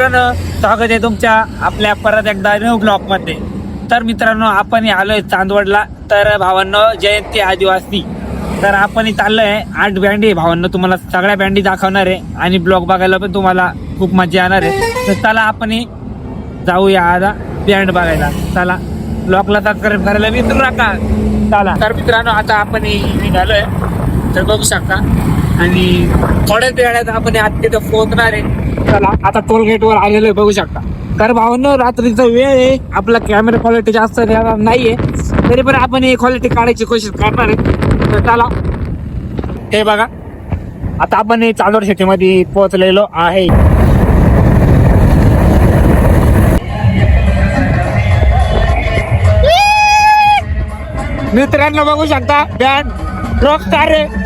मित्रांनो, स्वागत आहे तुमच्या आपल्या परत एकदा न्यू ब्लॉग मध्ये. तर मित्रांनो, आपण आलोय चांदवडला. तर भावांनो, जयंती आदिवासी. तर आपण चाललोय 8 बँडी भावांनो, तुम्हाला सगळ्या बँडी दाखवणार आहे आणि ब्लॉग बघायला पण तुम्हाला खूप मजा येणार आहे. तर चला आपण जाऊया आता बँड बघायला. चला, ब्लॉगला सबस्क्राईब करायला विसरू नका. चला तर मित्रांनो, आता आपण निघालोय. तर बघू शकता आणि थोड्याच वेळात आपण आज तिथं पोहोचणार आहे. चला, आता टोल गेट वर आलेलो आहे, बघू शकता. तर भावांनो, रात्रीचा वेळ आहे, आपला कॅमेरा क्वालिटी जास्त नाहीये, तरी पण आपण ही क्वालिटी काढायची कोशिश करणार आहे. तर चला, हे बघा, आता आपण चांदवड सिटीमध्ये पोहोचलेलो आहे. मित्रांनो बघू शकता, बँड रॉकस्टार आहे.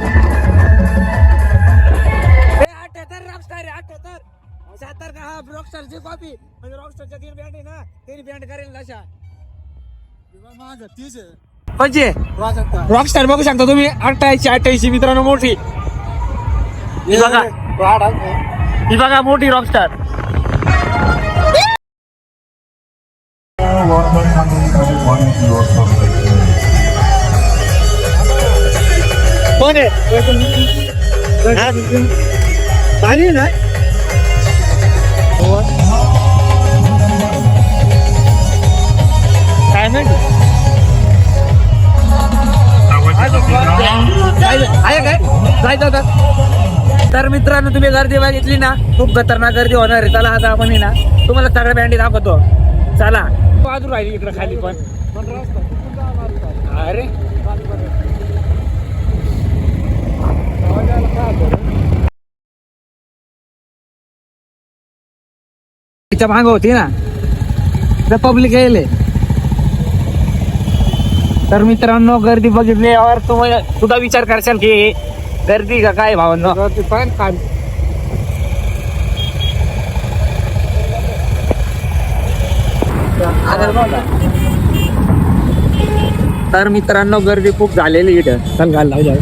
रॉकस्टारची कॉपी म्हणजे रॉकस्टारच्या 3 बँड आहे ना, 3 बँड करेल अशा. म्हणजे रॉकस्टार बघू शकता तुम्ही, 88 मित्रांनो, मोठी. ही बघा मोठी रॉकस्टार. कोण आहे पाणी ना. काय माहिती आहे काय जायचं. तर मित्रांनो, तुम्ही गर्दी बघितली ना, खूप खतरनाक गर्दी होणार आहे. चला, आता आपण ना तुम्हाला सगळ्या बँडी दाखवतो. चला, बाजू राहिली इकडे खाली पण. अरे माग होती ना, तर पब्लिक येईल. तर मित्रांनो, गर्दी बघितल्यावर तुम्ही सुद्धा विचार करशाल की गर्दी का काय भावांनो. तर मित्रांनो, गर्दी खूप झालेली इथं. चल घाल लावू.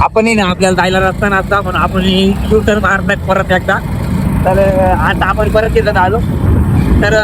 आपण ना आपल्याला जायला रस्ता नसता, पण आपण ट्यूटर मारणार परत एकदा. तर आता आपण परत तिथं आलो. तर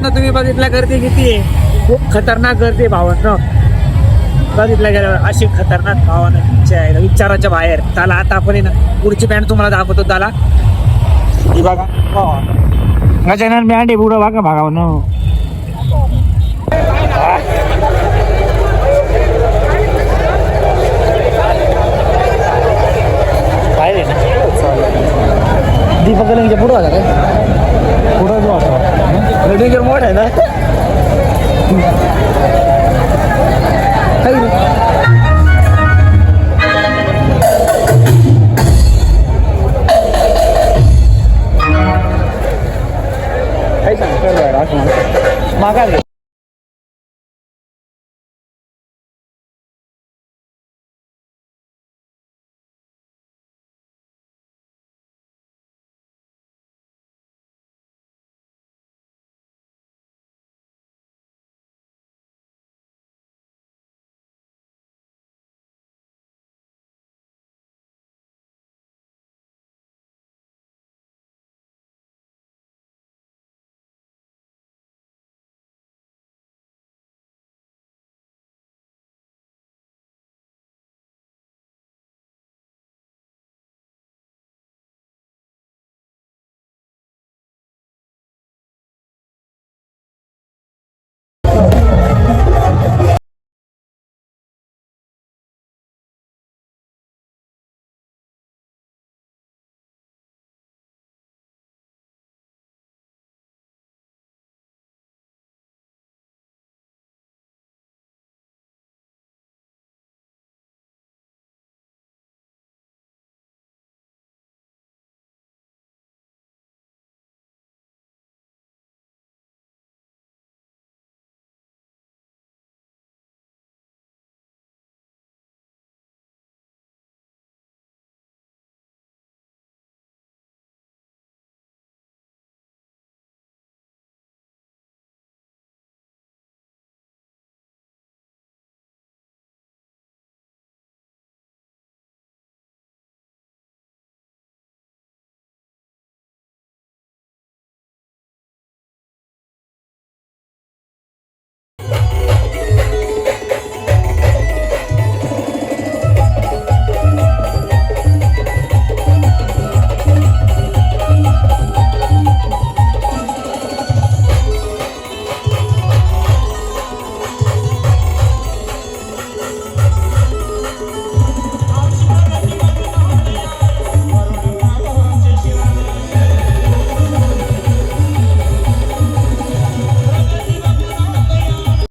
तुम्ही बघितल्या गर्दी किती आहे, खूप खतरनाक गर्दी भावांनो. बघितल्या गेल्यावर अशी खतरनाक भावानं विचाराच्या बाहेर. चला, आता आपण ना पुढची बँड तुम्हाला दाखवतो. चला, ही बघा गजानन बँड आहे पुढं बघा भावांनो. पाहिजे ना दीपक कलंगच्या पुढं होता काय, पुढं जो होता रेडिंगर मोठ आहे ना. काही सांगतो मागा